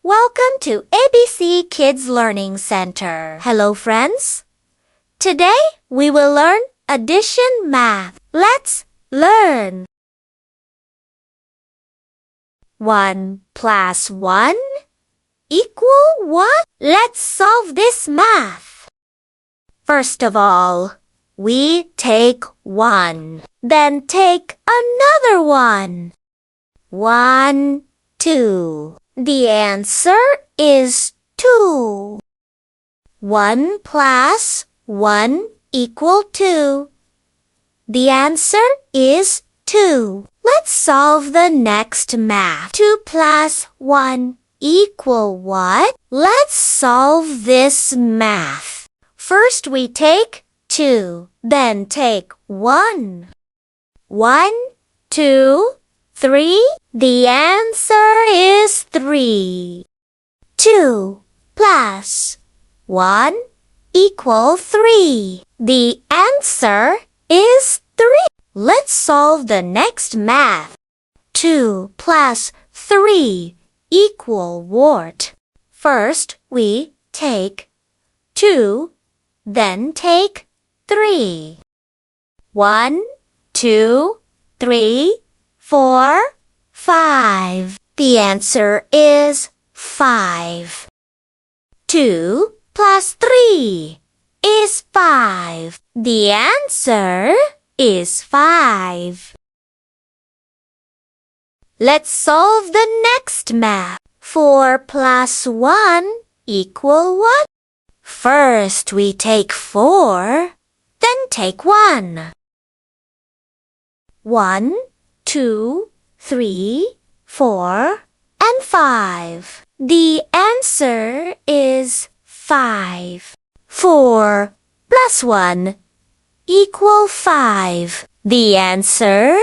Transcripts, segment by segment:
Welcome to ABC Kids Learning Center. Hello, friends. Today we will learn addition math. Let's learn. 1 plus 1 equal what? Let's solve this math. First of all, we take 1, then take another 1. 1, 2. The answer is 2. 1 plus 1 equal 2. The answer is 2. Let's solve the next math. 2 plus 1 equal what? Let's solve this math. First we take 2, then take 1. 1, 2, 3. The answer is 3. 2 plus 1 equal 3. The answer is 3. Let's solve the next math. 2 plus 3 equal what? First we take 2, then take 3. 1, 2, 3, 4, 5. The answer is 5. 2 plus 3 is 5. The answer is 5. Let's solve the next math. 4 plus 1 equal what? First we take 4, then take 1. 1, 2, 3, 4, and 5. The answer is 5. 4 plus 1 equal 5. The answer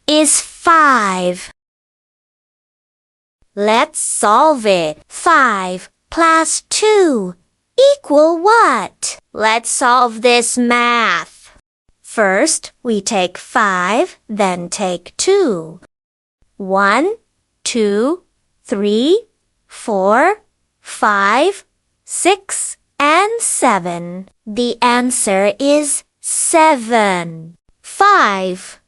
is 5. Let's solve it. 5 plus 2 equal what? Let's solve this math. First, we take 5, then take 2. 1, 2, 3, 4, 5, 6, and 7. The answer is 7. 5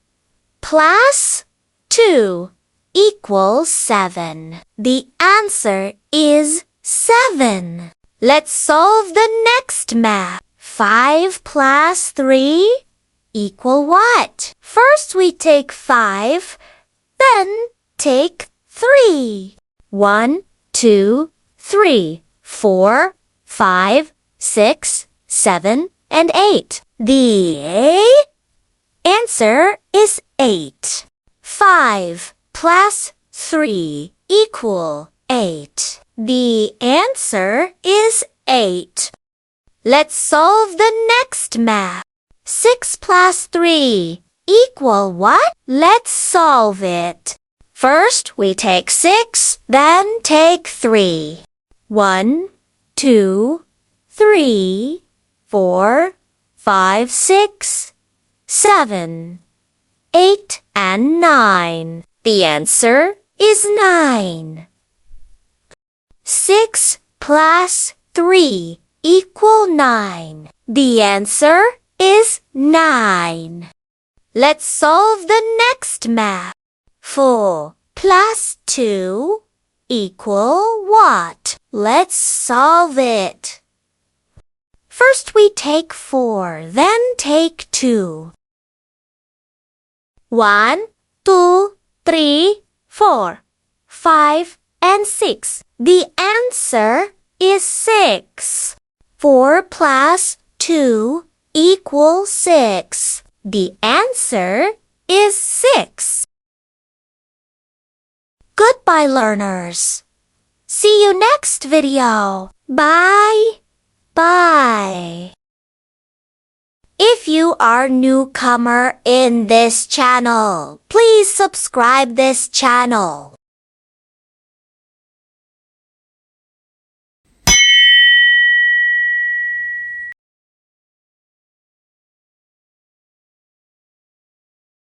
plus 2 equals 7. The answer is 7. Let's solve the next math. 5 plus 3 equal what? First we take 5, then take 3. 1, 2, 3, 4, 5, 6, 7, and 8. The answer is 8. 5 plus 3 equal 8. The answer is 8. Let's solve the next math. 6 plus 3 equal what? Let's solve it. First, we take 6, then take 3. 1, 2, 3, 4, 5, 6, 7, 8, and 9. The answer is 9. 6 plus 3 equal 9. The answer is 9. Let's solve the next math. 4 plus 2 equal what? Let's solve it. First we take 4, then take 2. 1, 2, 3, 4, 5, and 6. The answer is 6. 4 plus 2 equals 6. The answer is 6. Goodbye, learners. See you next video. Bye. Bye. If you are newcomer in this channel, please subscribe this channel.